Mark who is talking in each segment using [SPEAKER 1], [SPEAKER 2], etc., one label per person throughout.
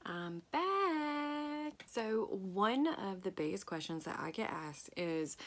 [SPEAKER 1] I'm back. So one of the biggest questions that I get asked is,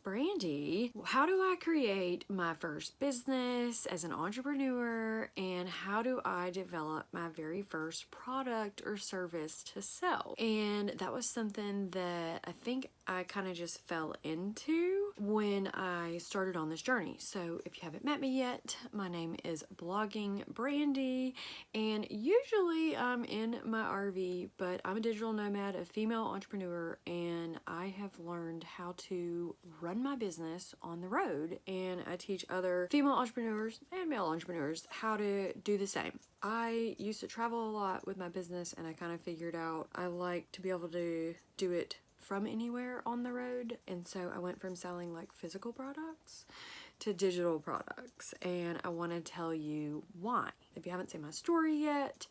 [SPEAKER 1] Brandi, how do I create my first business as an entrepreneur, and how do I develop my very first product or service to sell? And that was something that I think I kind of just fell into when I started on this journey. So if you haven't met me yet, my name is Blogging Brandi, and usually I'm in my RV, but I'm a digital nomad, a female entrepreneur, and I have learned how to run my business on the road, and I teach other female entrepreneurs and male entrepreneurs how to do the same. I used to travel a lot with my business, and I kind of figured out I like to be able to do it from anywhere on the road, and so I went from selling like physical products to digital products, and I want to tell you why. If you haven't seen my story yet,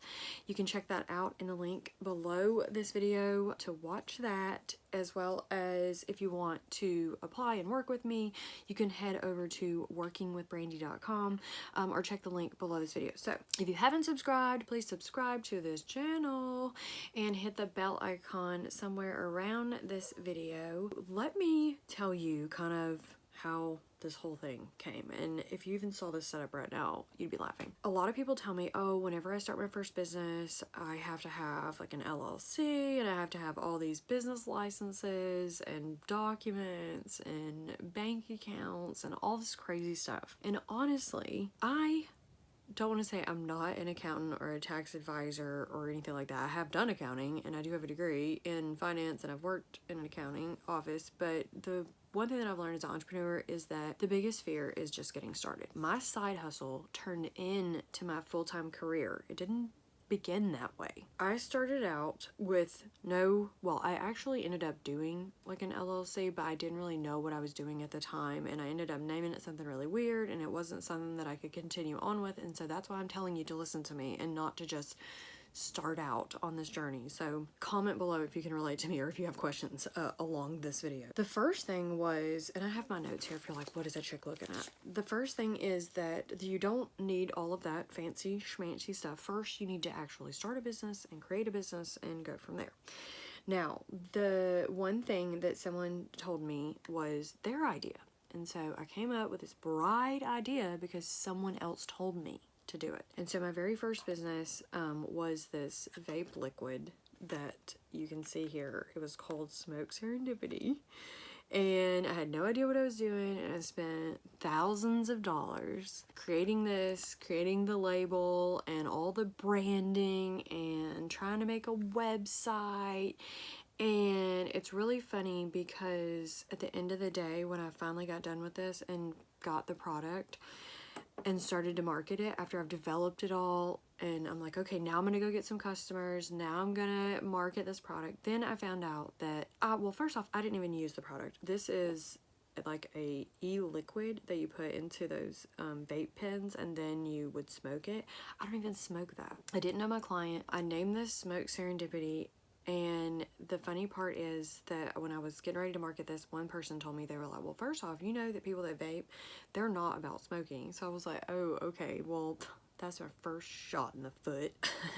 [SPEAKER 1] you can check that out in the link below this video to watch that, as well as if you want to apply and work with me, you can head over to workingwithbrandi.com or check the link below this video. So if you haven't subscribed, please subscribe to this channel and hit the bell icon somewhere around this video. Let me tell you kind of how this whole thing came, and if you even saw this setup right now, you'd be laughing. A lot of people tell me, oh, whenever I start my first business, I have to have like an LLC, and I have to have all these business licenses and documents and bank accounts and all this crazy stuff. And honestly, I don't want to say I'm not an accountant or a tax advisor or anything like that. I have done accounting, and I do have a degree in finance, and I've worked in an accounting office, but the one thing that I've learned as an entrepreneur is that the biggest fear is just getting started. My side hustle turned into my full-time career. It didn't begin that way. I started out with I actually ended up doing like an LLC, but I didn't really know what I was doing at the time, and I ended up naming it something really weird, and it wasn't something that I could continue on with, and so that's why I'm telling you to listen to me and not to just start out on this journey. So comment below if you can relate to me or if you have questions along this video. The first thing was, and I have my notes here if you're like, what is that chick looking at? The first thing is that you don't need all of that fancy schmancy stuff. First, you need to actually start a business and create a business and go from there. Now, the one thing that someone told me was their idea. And so I came up with this bright idea because someone else told me to do it. And so my very first business was this vape liquid that you can see here. It was called Smoke Serendipity, and I had no idea what I was doing, and I spent thousands of dollars creating this, creating the label and all the branding and trying to make a website. And it's really funny because at the end of the day, when I finally got done with this and got the product and started to market it after I've developed it all, and I'm like, okay, now I'm gonna go get some customers, now I'm gonna market this product. Then I found out that, well, first off, I didn't even use the product. This is like a e-liquid that you put into those vape pens, and then you would smoke it. I don't even smoke that. I didn't know my client. I named this Smoke Serendipity. And the funny part is that when I was getting ready to market this, one person told me, they were like, well, first off, you know that people that vape, they're not about smoking. So I was like, oh, okay, well, that's my first shot in the foot.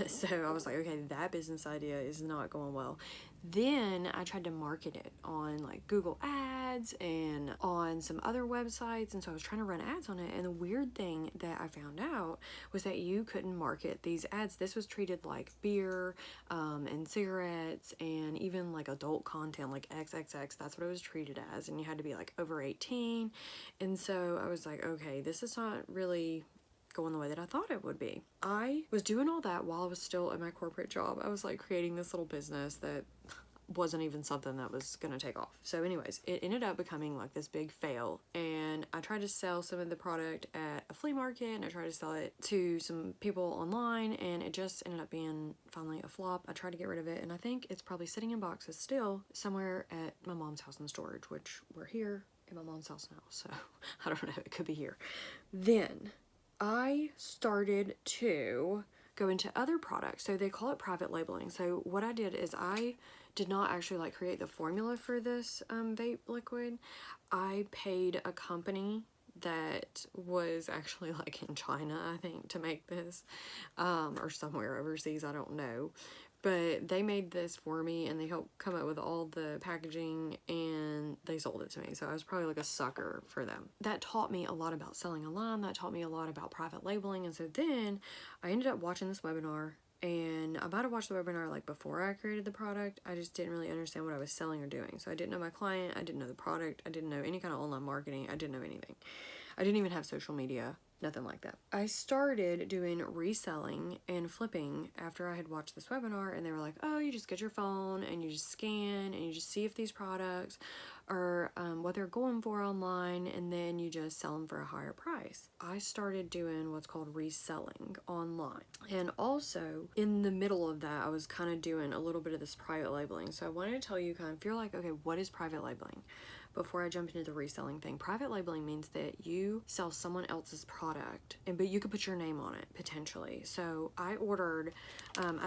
[SPEAKER 1] So I was like, okay, that business idea is not going well. Then I tried to market it on like Google Ads and on some other websites, and so I was trying to run ads on it, and the weird thing that I found out was that you couldn't market these ads. This was treated like beer and cigarettes and even like adult content like XXX. That's what it was treated as, and you had to be like over 18. And so I was like, okay, this is not really going the way that I thought it would be. I was doing all that while I was still at my corporate job. I was like creating this little business that wasn't even something that was gonna take off. So anyways, it ended up becoming like this big fail, and I tried to sell some of the product at a flea market, and I tried to sell it to some people online, and it just ended up being finally a flop. I tried to get rid of it, and I think it's probably sitting in boxes still somewhere at my mom's house in storage, which we're here at my mom's house now, so I don't know, it could be here. Then I started to go into other products. So they call it private labeling. So what I did is I did not actually like create the formula for this vape liquid. I paid a company that was actually like in China, I think, to make this, or somewhere overseas, I don't know. But they made this for me, and they helped come up with all the packaging, and they sold it to me. So I was probably like a sucker for them. That taught me a lot about selling online. That taught me a lot about private labeling. And so then I ended up watching this webinar, and I might have watched the webinar like before I created the product. I just didn't really understand what I was selling or doing. So I didn't know my client. I didn't know the product. I didn't know any kind of online marketing. I didn't know anything. I didn't even have social media. Nothing like that. I started doing reselling and flipping after I had watched this webinar, and they were like, oh, you just get your phone and you just scan and you just see if these products are what they're going for online, and then you just sell them for a higher price. I started doing what's called reselling online. And also in the middle of that, I was kind of doing a little bit of this private labeling. So I wanted to tell you kind of, if you're like, okay, what is private labeling? Before I jump into the reselling thing, private labeling means that you sell someone else's product, but you could put your name on it potentially. So I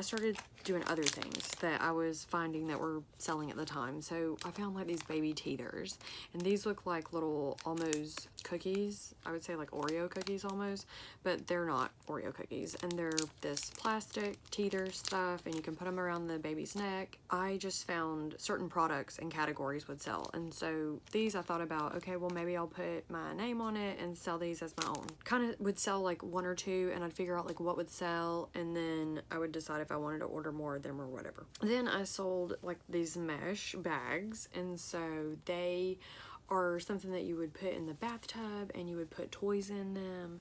[SPEAKER 1] started doing other things that I was finding that were selling at the time. So I found like these baby teethers, and these look like little almost cookies. I would say like Oreo cookies almost, but they're not Oreo cookies, and they're this plastic teeter stuff, and you can put them around the baby's neck. I just found certain products and categories would sell, and so these I thought about, okay, well maybe I'll put my name on it and sell these as my own. Kind of would sell like one or two, and I'd figure out like what would sell, and then I would decide if I wanted to order more of them or whatever. Then I sold like these mesh bags, and so they are something that you would put in the bathtub, and you would put toys in them,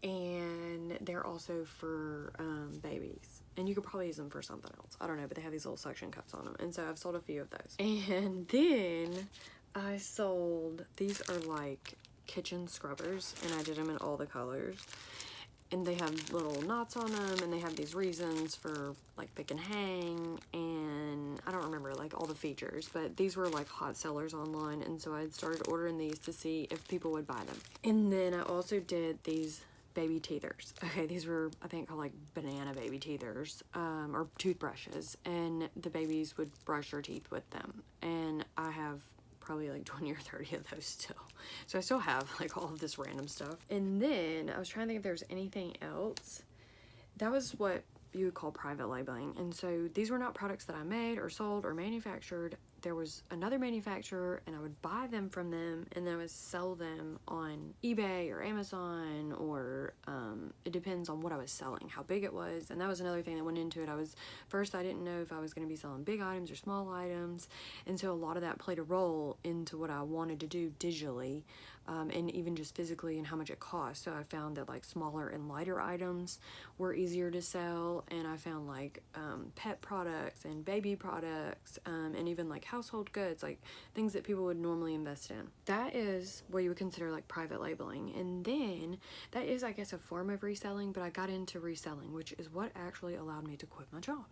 [SPEAKER 1] and they're also for babies, and you could probably use them for something else, I don't know, but they have these little suction cups on them, and so I've sold a few of those. And then I sold, these are like kitchen scrubbers, and I did them in all the colors, and they have little knots on them, and they have these reasons for like they can hang, and I don't remember like all the features, but these were like hot sellers online, and so I started ordering these to see if people would buy them. And then I also did these baby teethers. Okay, these were I think called like banana baby teethers, or toothbrushes, and the babies would brush their teeth with them, and I have probably like 20 or 30 of those still. So I still have like all of this random stuff. And then I was trying to think if there's anything else. That was what you would call private labeling. And so these were not products that I made or sold or manufactured. There was another manufacturer, and I would buy them from them, and then I would sell them on eBay or Amazon, or it depends on what I was selling, how big it was. And that was another thing that went into it. I didn't know if I was going to be selling big items or small items, and so a lot of that played a role into what I wanted to do digitally, and even just physically, and how much it cost. So I found that like smaller and lighter items were easier to sell, and I found like pet products and baby products, and even like household goods, like things that people would normally invest in. That is what you would consider like private labeling. And then that is, I guess, a form of reselling, but I got into reselling, which is what actually allowed me to quit my job.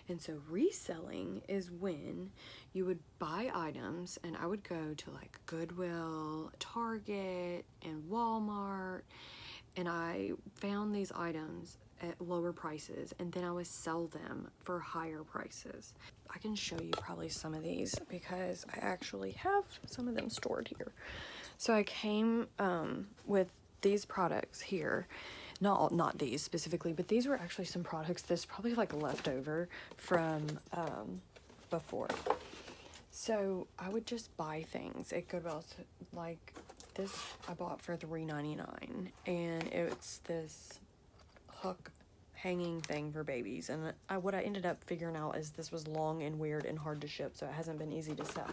[SPEAKER 1] And so reselling is when you would buy items, and I would go to like Goodwill, Target, and Walmart, and I found these items at lower prices, and then I would sell them for higher prices. I can show you probably some of these because I actually have some of them stored here. So I came with these products here. Not these specifically, but these were actually some products that's probably like leftover from before. So I would just buy things at Goodwill. Like this I bought for $3.99, and it's this hook hanging thing for babies, and what I ended up figuring out is this was long and weird and hard to ship, so it hasn't been easy to sell.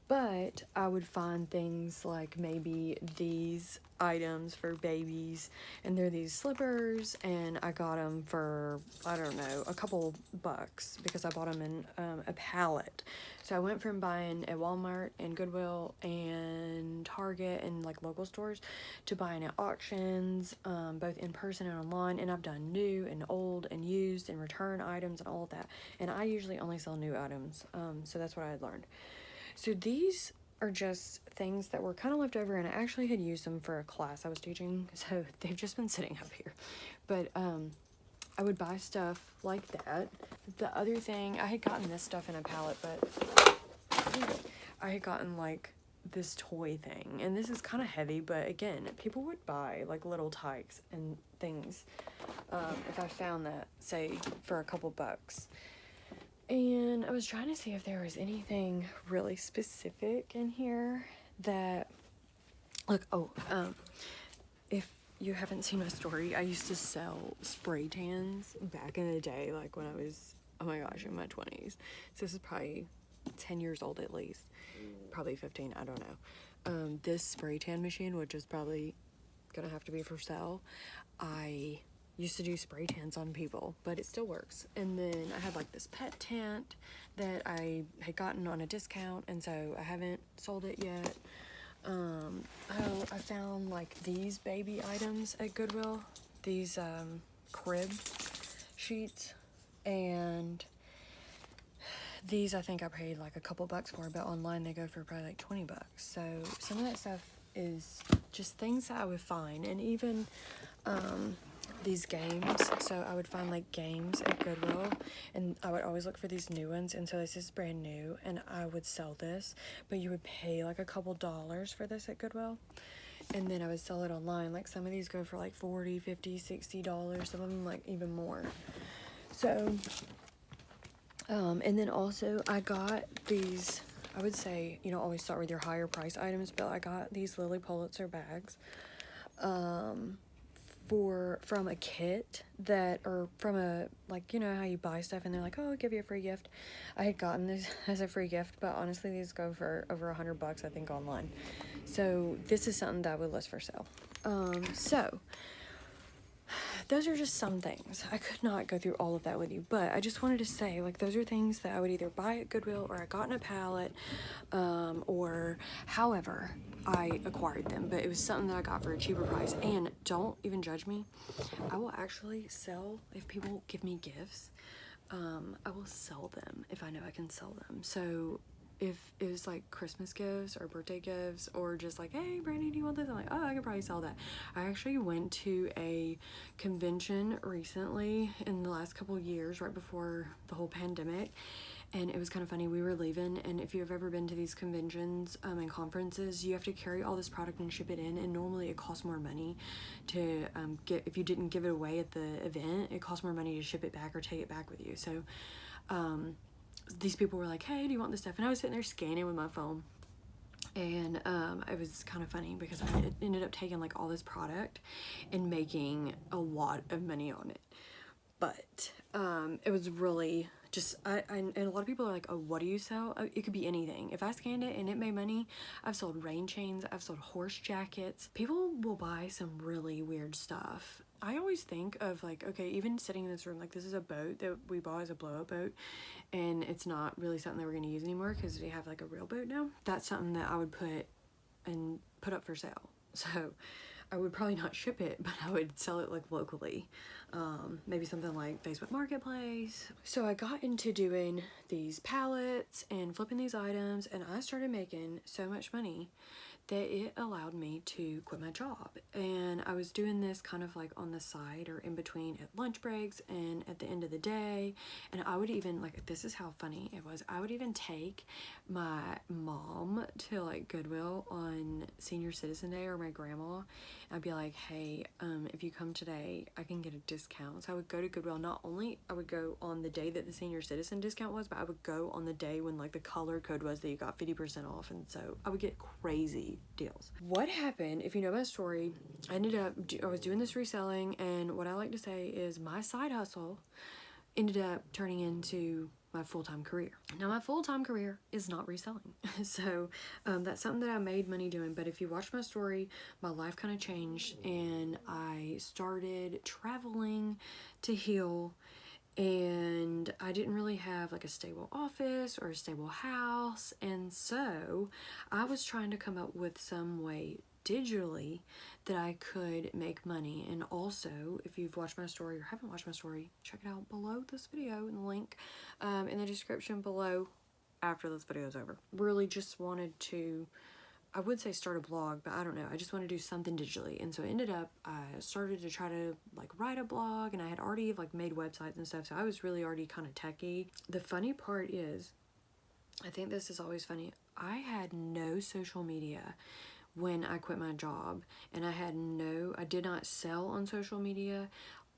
[SPEAKER 1] But I would find things like maybe these items for babies, and they're these slippers, and I got them for, I don't know, a couple bucks because I bought them in a pallet. So I went from buying at Walmart and Goodwill and Target and like local stores to buying at auctions, both in person and online. And I've done new and old and used and return items and all of that. And I usually only sell new items, so that's what I had learned. So these are just things that were kind of left over, and I actually had used them for a class I was teaching, so they've just been sitting up here. But I would buy stuff like that. The other thing, I had gotten this stuff in a pallet, but I had gotten like this toy thing, and this is kind of heavy, but again, people would buy like little tykes and things if I found that, say, for a couple bucks. And I was trying to see if there was anything really specific in here that, look, if you haven't seen my story, I used to sell spray tans back in the day, like when I was, oh my gosh, in my 20s. So this is probably 10 years old at least, probably 15, I don't know. This spray tan machine, which is probably gonna have to be for sale, I used to do spray tans on people, but it still works. And then I had like this pet tent that I had gotten on a discount, and so I haven't sold it yet. I found like these baby items at Goodwill, these crib sheets, and these I think I paid like a couple bucks for, but online they go for probably like 20 bucks. So some of that stuff is just things that I would find, and even these games. So I would find like games at Goodwill, and I would always look for these new ones, and so this is brand new, and I would sell this, but you would pay like a couple dollars for this at Goodwill, and then I would sell it online. Like some of these go for like $40, $50, $60, some of them like even more. So and then also I got these, I would say, you know, always start with your higher price items, but I got these Lily Pulitzer bags from a kit that, or from a, like, you know how you buy stuff and they're like, oh, I'll give you a free gift. I had gotten this as a free gift, but honestly these go for over $100 I think online. So this is something that I would list for sale. So those are just some things. I could not go through all of that with you, but I just wanted to say, like, those are things that I would either buy at Goodwill, or I got in a pallet, or however I acquired them, but it was something that I got for a cheaper price. And don't even judge me. I will actually sell, if people give me gifts, I will sell them if I know I can sell them. So if it was like Christmas gifts or birthday gifts, or just like, hey Brandi, do you want this? I'm like, oh, I could probably sell that. I actually went to a convention recently in the last couple of years, right before the whole pandemic, and it was kind of funny. We were leaving, and if you've ever been to these conventions and conferences, you have to carry all this product and ship it in, and normally it costs more money to get, if you didn't give it away at the event, it costs more money to ship it back or take it back with you. So these people were like, hey, do you want this stuff? And I was sitting there scanning with my phone, and it was kind of funny because I ended up taking like all this product and making a lot of money on it. But it was really just, and a lot of people are like, oh, what do you sell? It could be anything. If I scanned it and it made money, I've sold rain chains, I've sold horse jackets. People will buy some really weird stuff. I always think of like, okay, even sitting in this room, like this is a boat that we bought as a blow-up boat, and it's not really something that we're going to use anymore because we have like a real boat now. That's something that I would put up for sale. So I would probably not ship it, but I would sell it like locally. Maybe something like Facebook Marketplace. So I got into doing these pallets and flipping these items, and I started making so much money that it allowed me to quit my job. And I was doing this kind of like on the side or in between at lunch breaks and at the end of the day. And I would even, like, this is how funny it was, I would even take my mom to like Goodwill on Senior Citizen Day, or my grandma. I'd be like, hey, if you come today, I can get a discount. So I would go to Goodwill. Not only I would go on the day that the senior citizen discount was, but I would go on the day when like the color code was that you got 50% off. And so I would get crazy deals. What happened, if you know my story, I was doing this reselling, and what I like to say is my side hustle ended up turning into my full-time career. Now my full-time career is not reselling. So that's something that I made money doing, but if you watch my story, my life kind of changed, and I started traveling to heal, and I didn't really have like a stable office or a stable house, and so I was trying to come up with some way digitally that I could make money. And also, if you've watched my story or haven't watched my story, check it out below this video in the link in the description below after this video is over. Really just wanted to, I would say start a blog, but I don't know, I just want to do something digitally. And so I ended up, I started to try to like write a blog, and I had already like made websites and stuff, so I was really already kind of techie. The funny part is, I think this is always funny, I had no social media when I quit my job, and I did not sell on social media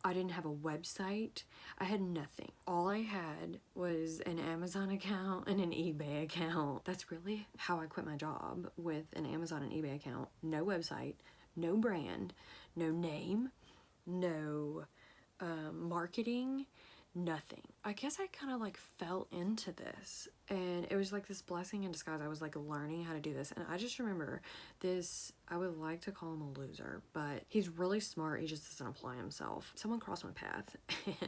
[SPEAKER 1] I didn't have a website. I had nothing. All I had was an Amazon account and an eBay account. That's really how I quit my job, with an Amazon and eBay account. No website, no brand, no name, no marketing, nothing. I guess I kind of like fell into this, and it was like this blessing in disguise. I was like learning how to do this, and I just remember this, I would like to call him a loser, but he's really smart. He just doesn't apply himself. Someone crossed my path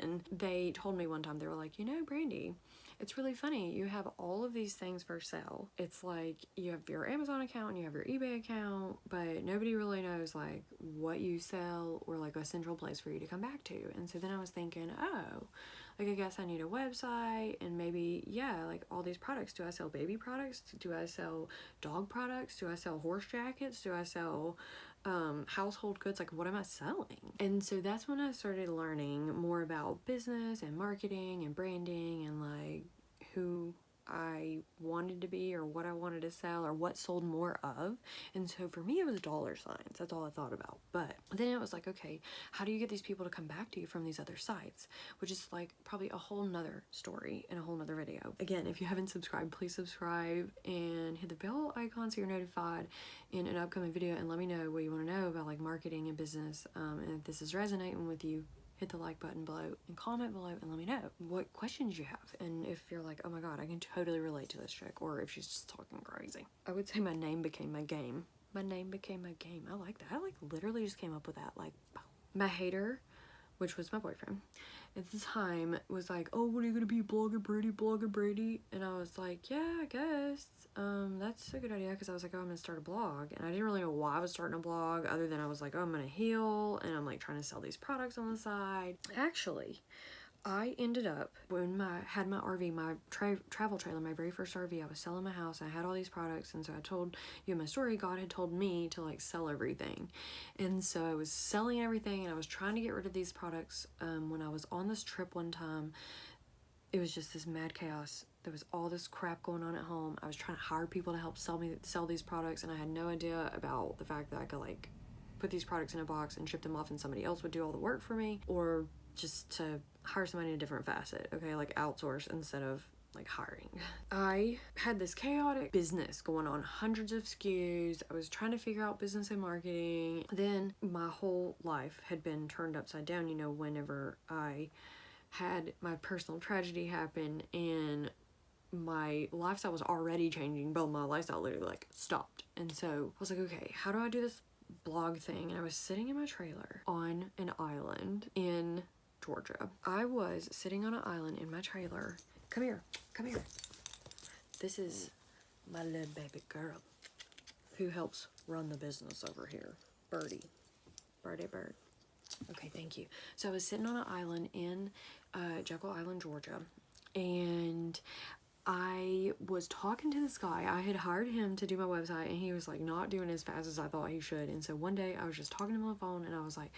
[SPEAKER 1] and they told me one time, they were like, you know, Brandi, it's really funny. You have all of these things for sale. It's like you have your Amazon account and you have your eBay account, but nobody really knows like what you sell or like a central place for you to come back to. And so then I was thinking, oh, like I guess I need a website, and maybe, yeah, like all these products. Do I sell baby products? Do I sell dog products? Do I sell horse jackets? Do I sell household goods? Like, what am I selling? And so that's when I started learning more about business and marketing and branding and like who I wanted to be or what I wanted to sell or what sold more of. And so for me, it was dollar signs. That's all I thought about. But then it was like, okay, how do you get these people to come back to you from these other sites? Which is like probably a whole nother story and a whole nother video. Again, if you haven't subscribed, please subscribe and hit the bell icon so you're notified in an upcoming video, and let me know what you want to know about like marketing and business. And if this is resonating with you, hit the like button below and comment below and let me know what questions you have, and if you're like, oh my god, I can totally relate to this chick, or if she's just talking crazy. I would say my name became my game. My name became my game. I like that. I like literally just came up with that. Like, my hater, which was my boyfriend at the time, was like, oh, what are you gonna be, Blogging Brandi? And I was like, yeah, I guess that's a good idea, because I was like, oh, I'm gonna start a blog, and I didn't really know why I was starting a blog, other than I was like, oh, I'm gonna heal, and I'm like trying to sell these products on the side. Actually, I ended up, when I had my RV, my travel trailer, my very first RV, I was selling my house, I had all these products, and so I told you my story. God had told me to like sell everything, and so I was selling everything, and I was trying to get rid of these products. When I was on this trip one time, it was just this mad chaos. There was all this crap going on at home. I was trying to hire people to help sell these products, and I had no idea about the fact that I could like put these products in a box and ship them off, and somebody else would do all the work for me, or just to hire somebody in a different facet, okay, like outsource instead of like hiring. I had this chaotic business going on, hundreds of SKUs. I was trying to figure out business and marketing. Then my whole life had been turned upside down, you know, whenever I had my personal tragedy happen, and my lifestyle was already changing, but my lifestyle literally like stopped. And so I was like, okay, how do I do this blog thing? And I was sitting in my trailer on an island in Georgia. I was sitting on an island in my trailer. Come here. This is my little baby girl who helps run the business over here. Birdie bird. Okay, thank you. So I was sitting on an island in Jekyll Island, Georgia, and I was talking to this guy. I had hired him to do my website, and he was like not doing as fast as I thought he should. And so one day I was just talking to him on the phone, and I was like,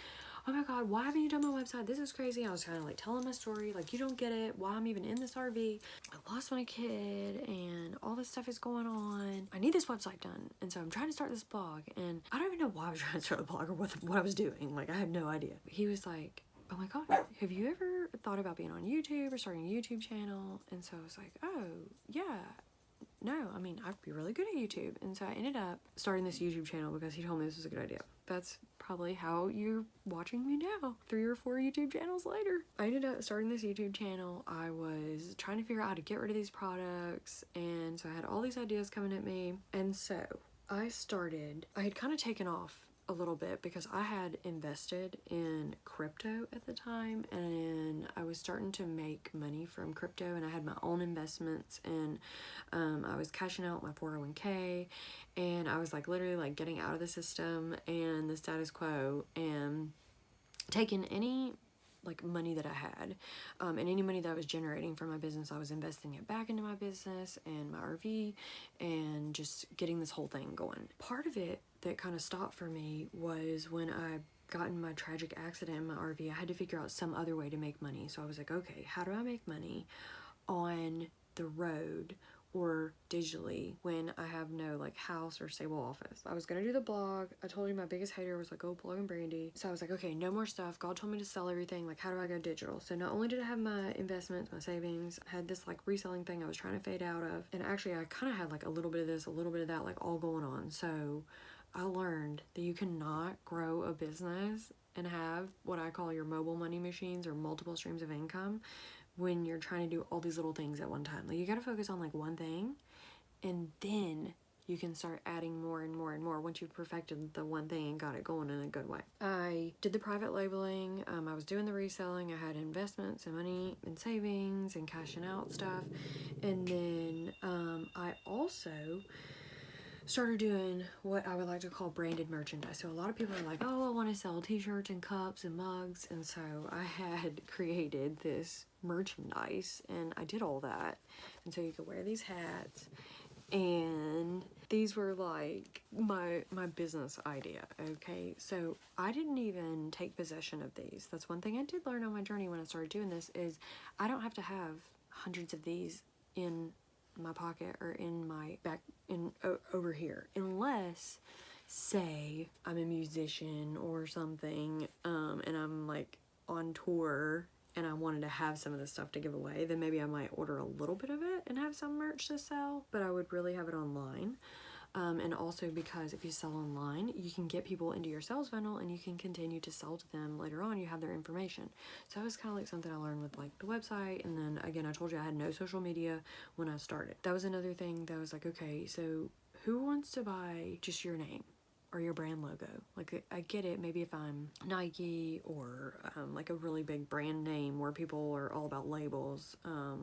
[SPEAKER 1] oh my god, why haven't you done my website? This is crazy. I was kind of like telling my story, like, you don't get it, why I'm even in this RV. I lost my kid and all this stuff is going on. I need this website done, and so I'm trying to start this blog, and I don't even know why I was trying to start a blog or what I was doing. Like, I have no idea. He was like, oh my god, have you ever thought about being on YouTube or starting a YouTube channel? And so I was like, oh yeah, no, I mean, I'd be really good at YouTube. And so I ended up starting this YouTube channel because he told me this was a good idea. That's probably how you're watching me now, 3 or 4 YouTube channels later. I ended up starting this YouTube channel. I was trying to figure out how to get rid of these products, and so I had all these ideas coming at me. And so I had kind of taken off a little bit because I had invested in crypto at the time, and I was starting to make money from crypto, and I had my own investments, and I was cashing out my 401k, and I was like literally like getting out of the system and the status quo, and taking any like money that I had, and any money that I was generating from my business, I was investing it back into my business and my RV, and just getting this whole thing going. Part of it that kind of stopped for me was when I got in my tragic accident in my RV. I had to figure out some other way to make money. So I was like, okay, how do I make money on the road or digitally when I have no like house or stable office. I was gonna do the blog. I told you my biggest hater was like, oh, Blogging Brandi. So I was like, okay, no more stuff. God told me to sell everything. Like, how do I go digital? So not only did I have my investments, my savings, I had this like reselling thing I was trying to fade out of. And actually I kind of had like a little bit of this, a little bit of that, like all going on. So I learned that you cannot grow a business and have what I call your mobile money machines or multiple streams of income when you're trying to do all these little things at one time. Like, you gotta focus on like one thing, and then you can start adding more and more and more once you've perfected the one thing and got it going in a good way. I did the private labeling, I was doing the reselling, I had investments and money and savings and cashing out stuff, and then I also started doing what I would like to call branded merchandise. So a lot of people are like, oh, I want to sell t-shirts and cups and mugs, and so I had created this merchandise and I did all that, and so you could wear these hats, and these were like my business idea. Okay, so I didn't even take possession of these. That's one thing I did learn on my journey when I started doing this, is I don't have to have hundreds of these in my pocket or in my back over here, unless say I'm a musician or something, and I'm like on tour and I wanted to have some of the stuff to give away, then maybe I might order a little bit of it and have some merch to sell, but I would really have it online. And also because if you sell online, you can get people into your sales funnel and you can continue to sell to them later on. You have their information. So that was kind of like something I learned with like the website. And then again, I told you I had no social media when I started. That was another thing that was like, okay, so who wants to buy just your name or your brand logo? Like, I get it, maybe if I'm Nike or like a really big brand name where people are all about labels,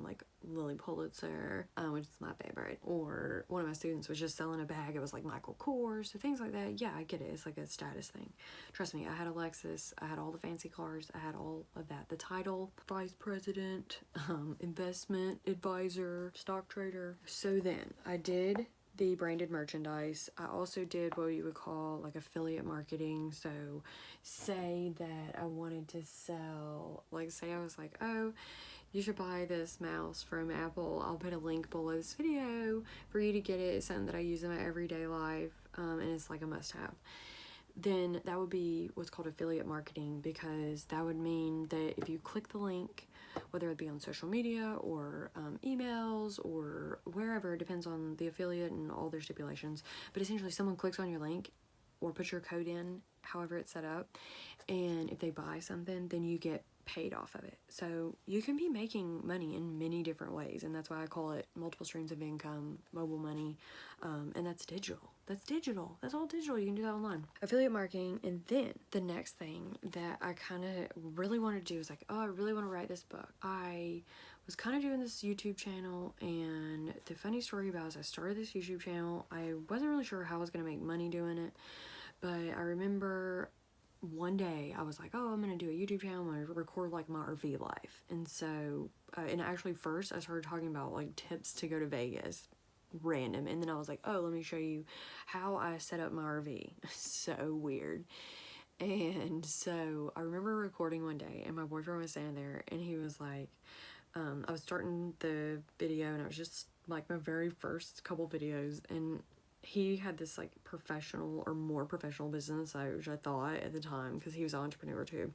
[SPEAKER 1] like Lily Pulitzer, which is my favorite, or one of my students was just selling a bag, it was like Michael Kors, so things like that. Yeah, I get it, it's like a status thing. Trust me, I had a Lexus, I had all the fancy cars, I had all of that. The title, vice president, investment advisor, stock trader. So then I did the branded merchandise. I also did what you would call like affiliate marketing. So say that I wanted to sell, like say I was like, oh, you should buy this mouse from Apple. I'll put a link below this video for you to get it. It's something that I use in my everyday life, and it's like a must-have. Then that would be what's called affiliate marketing, because that would mean that if you click the link, whether it be on social media or emails or wherever, it depends on the affiliate and all their stipulations, but essentially someone clicks on your link or puts your code in, however it's set up, and if they buy something, then you get paid off of it. So you can be making money in many different ways, and that's why I call it multiple streams of income, mobile money, and that's digital. That's digital. That's all digital. You can do that online. Affiliate marketing. And then the next thing that I kind of really wanted to do is like, oh, I really want to write this book. I was kind of doing this YouTube channel, and the funny story about it is I started this YouTube channel. I wasn't really sure how I was going to make money doing it, but I remember one day I was like, oh, I'm gonna do a YouTube channel, I'm gonna record like my RV life. And so and actually first I started talking about like tips to go to Vegas, random, and then I was like, oh, let me show you how I set up my RV. So weird. And so I remember recording one day and my boyfriend was standing there and he was like, I was starting the video and it was just like my very first couple videos, and he had this like professional or more professional business, which I thought at the time, because he was an entrepreneur too.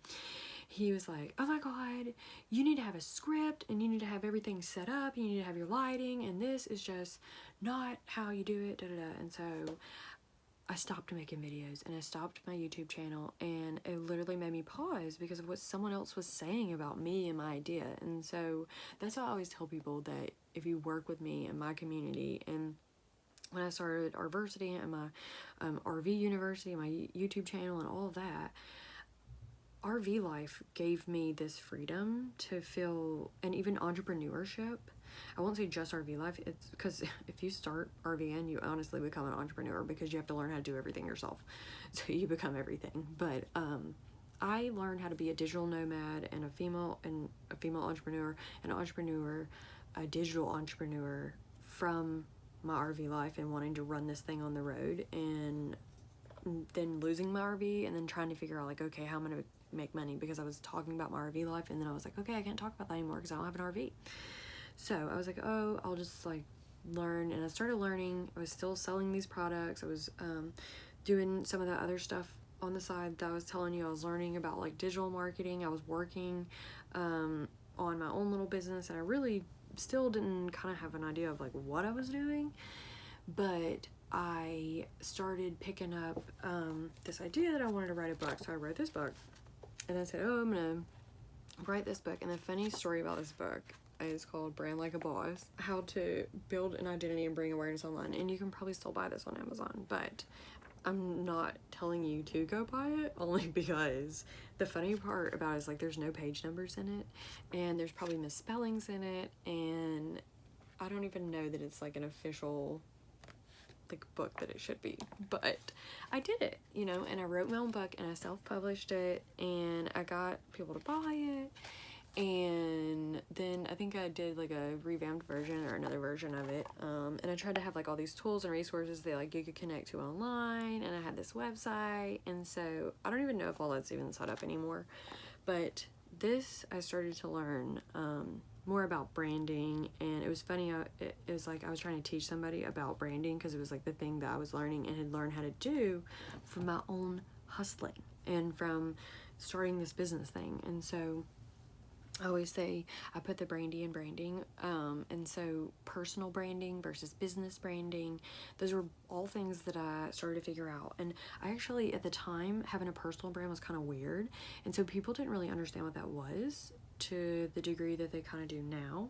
[SPEAKER 1] He was like, oh my god, you need to have a script and you need to have everything set up, you need to have your lighting, and this is just not how you do it, da da da. And so I stopped making videos and I stopped my YouTube channel, and it literally made me pause because of what someone else was saying about me and my idea. And so that's why I always tell people that if you work with me and my community, and when I started RVersity and my RV University, my YouTube channel and all of that, RV life gave me this freedom to feel, and even entrepreneurship. I won't say just RV life, it's because if you start RVing, you honestly become an entrepreneur because you have to learn how to do everything yourself. So you become everything. But I learned how to be a digital nomad and a female entrepreneur, an entrepreneur, a digital entrepreneur from my RV life and wanting to run this thing on the road, and then losing my RV and then trying to figure out like, okay, how I'm gonna make money, because I was talking about my RV life and then I was like, okay, I can't talk about that anymore because I don't have an RV. So I was like, oh, I'll just like learn, and I started learning. I was still selling these products. I was doing some of the other stuff on the side that I was telling you. I was learning about like digital marketing. I was working on my own little business, and I really still didn't kind of have an idea of like what I was doing, but I started picking up this idea that I wanted to write a book. So I wrote this book, and I said, oh, I'm gonna write this book. And the funny story about this book is called Brand Like a Boss: How to Build an Identity and Bring Awareness Online. And you can probably still buy this on Amazon, but I'm not telling you to go buy it, only because the funny part about it is like there's no page numbers in it, and there's probably misspellings in it, and I don't even know that it's like an official like book that it should be. But I did it, you know, and I wrote my own book, and I self-published it, and I got people to buy it. And then I think I did like a revamped version or another version of it, and I tried to have like all these tools and resources that like you could connect to online, and I had this website, and so I don't even know if all that's even set up anymore. But this, I started to learn more about branding, and it was funny. It was like I was trying to teach somebody about branding, because it was like the thing that I was learning and had learned how to do from my own hustling and from starting this business thing. And so I always say I put the Brandi in branding, and so personal branding versus business branding, those were all things that I started to figure out. And I actually, at the time, having a personal brand was kind of weird, and so people didn't really understand what that was to the degree that they kind of do now.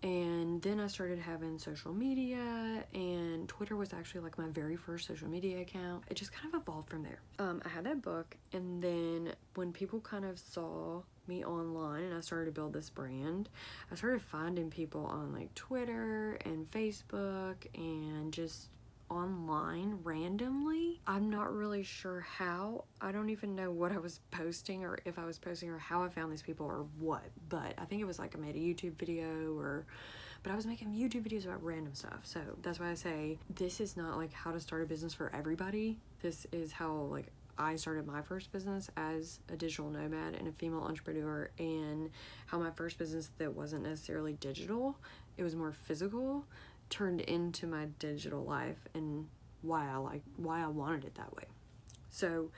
[SPEAKER 1] And then I started having social media, and Twitter was actually like my very first social media account. It just kind of evolved from there. I had that book, and then when people kind of saw me online and I started to build this brand, I started finding people on like Twitter and Facebook and just online randomly. I'm not really sure how. I don't even know what I was posting, or if I was posting, or how I found these people, or what, but I think it was like I made a YouTube video, but I was making YouTube videos about random stuff. So that's why I say this is not like how to start a business for everybody. This is how like I started my first business as a digital nomad and a female entrepreneur, and how my first business that wasn't necessarily digital, it was more physical, turned into my digital life, and why I wanted it that way. So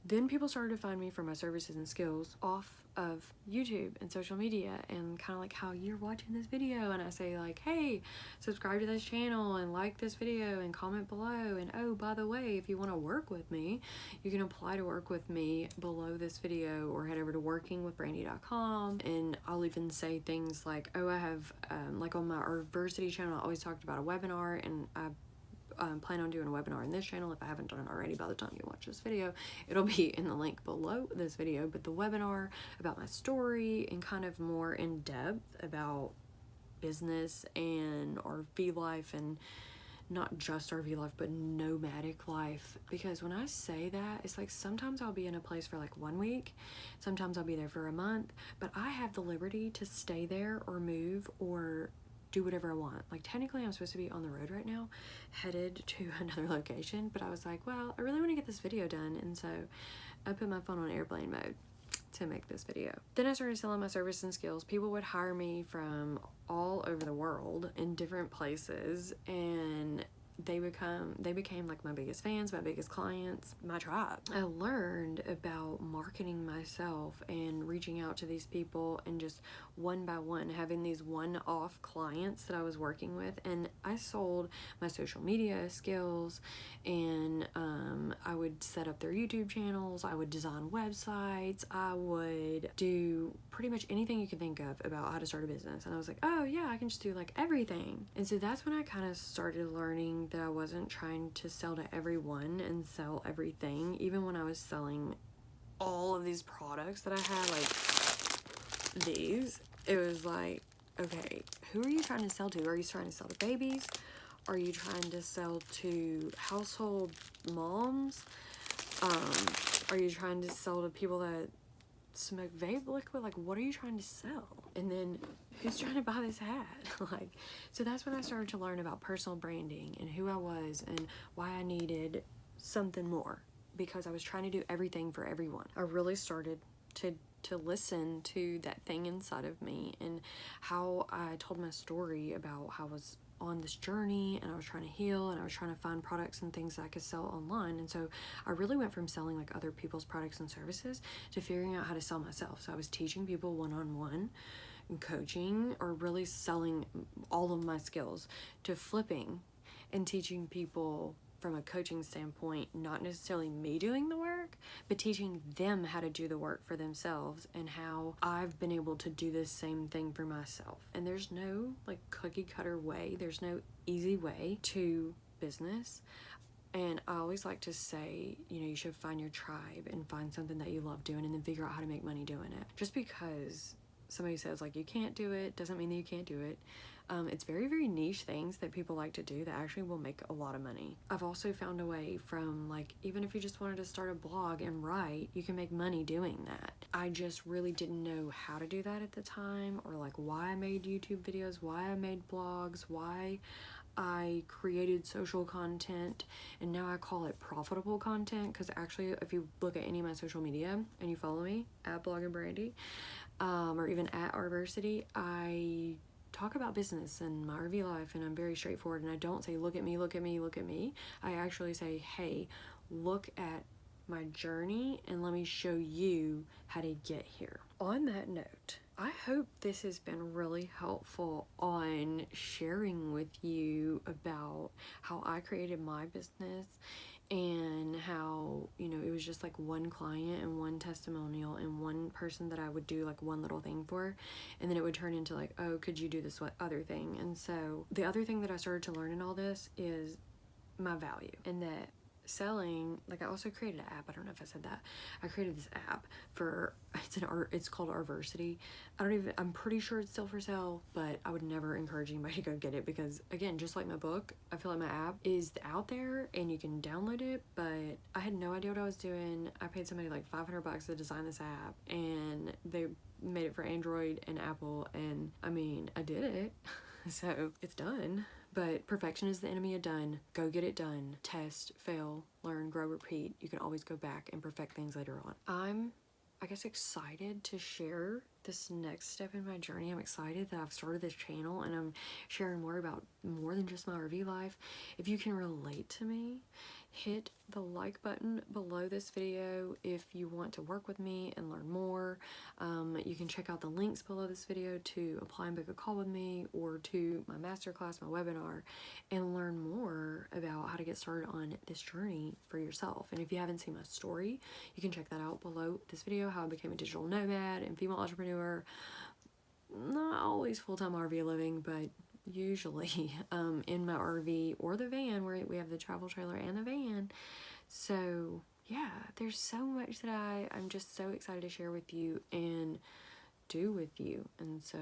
[SPEAKER 1] then people started to find me for my services and skills off of YouTube and social media, and kind of like how you're watching this video, and I say like, hey, subscribe to this channel and like this video and comment below, and oh, by the way, if you want to work with me, you can apply to work with me below this video, or head over to workingwithbrandi.com. And I'll even say things like, oh, I have like on my RVersity channel, I always talked about a webinar, and I plan on doing a webinar in this channel. If I haven't done it already, by the time you watch this video, it'll be in the link below this video. But the webinar about my story, and kind of more in depth about business and RV life, and not just RV life, but nomadic life. Because when I say that, it's like sometimes I'll be in a place for like 1 week, sometimes I'll be there for a month, but I have the liberty to stay there or move or do whatever I want. Like technically I'm supposed to be on the road right now, headed to another location, but I was like, well, I really want to get this video done, and so I put my phone on airplane mode to make this video. Then I started selling my service and skills. People would hire me from all over the world in different places, and they became like my biggest fans, my biggest clients, my tribe. I learned about marketing myself and reaching out to these people, and just one by one having these one-off clients that I was working with. And I sold my social media skills, and I would set up their YouTube channels, I would design websites, I would do pretty much anything you can think of about how to start a business. And I was like, oh yeah, I can just do like everything. And so that's when I kind of started learning that I wasn't trying to sell to everyone and sell everything. Even when I was selling all of these products that I had, like these, it was like, okay, who are you trying to sell to? Are you trying to sell to babies? Are you trying to sell to household moms? Are you trying to sell to people that smoke vape liquid? Like, what are you trying to sell? And then who's trying to buy this hat? Like, so that's when I started to learn about personal branding and who I was and why I needed something more, because I was trying to do everything for everyone. I really started to to listen to that thing inside of me, and how I told my story about how I was on this journey and I was trying to heal and I was trying to find products and things that I could sell online. And so I really went from selling like other people's products and services to figuring out how to sell myself. So I was teaching people one-on-one and coaching, or really selling all of my skills, to flipping and teaching people from a coaching standpoint, not necessarily me doing the work, but teaching them how to do the work for themselves, and how I've been able to do this same thing for myself. And there's no like cookie cutter way, there's no easy way to business. And I always like to say, you know, you should find your tribe and find something that you love doing, and then figure out how to make money doing it. Just because somebody says like you can't do it doesn't mean that you can't do it. It's very, very niche things that people like to do that actually will make a lot of money. I've also found a way from, like, even if you just wanted to start a blog and write, you can make money doing that. I just really didn't know how to do that at the time, or like why I made YouTube videos, why I made blogs, why I created social content, and now I call it profitable content, because actually if you look at any of my social media and you follow me at Blogging Brandi, or even at RVersity, I talk about business and my RV life, and I'm very straightforward, and I don't say look at me, look at me, look at me. I actually say, hey, look at my journey and let me show you how to get here. On that note, I hope this has been really helpful on sharing with you about how I created my business, and how, you know, it was just like one client and one testimonial and one person that I would do like one little thing for, and then it would turn into like, oh, could you do this other thing? And so the other thing that I started to learn in all this is my value, and that selling, like, I also created an app. I don't know if I said that. I created this app for, it's called RVersity. I'm pretty sure it's still for sale, but I would never encourage anybody to go get it, because again, just like my book, I feel like my app is out there and you can download it, but I had no idea what I was doing. I paid somebody like $500 to design this app, and they made it for Android and Apple, and I mean, I did it. So it's done. But perfection is the enemy of done. Go get it done. Test, fail, learn, grow, repeat. You can always go back and perfect things later on. I'm, I guess, excited to share this next step in my journey. I'm excited that I've started this channel and I'm sharing more about more than just my RV life. If you can relate to me, hit the like button below this video if you want to work with me and learn more. You can check out the links below this video to apply and book a call with me, or to my masterclass, my webinar, and learn more about how to get started on this journey for yourself. And if you haven't seen my story, you can check that out below this video, how I became a digital nomad and female entrepreneur. Not always full-time RV living, but usually in my RV or the van, where we have the travel trailer and the van. So yeah, there's so much that I'm just so excited to share with you and do with you. And so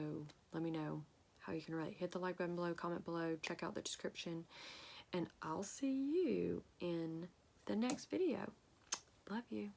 [SPEAKER 1] let me know how you can relate. Hit the like button below, comment below, check out the description, and I'll see you in the next video. Love you.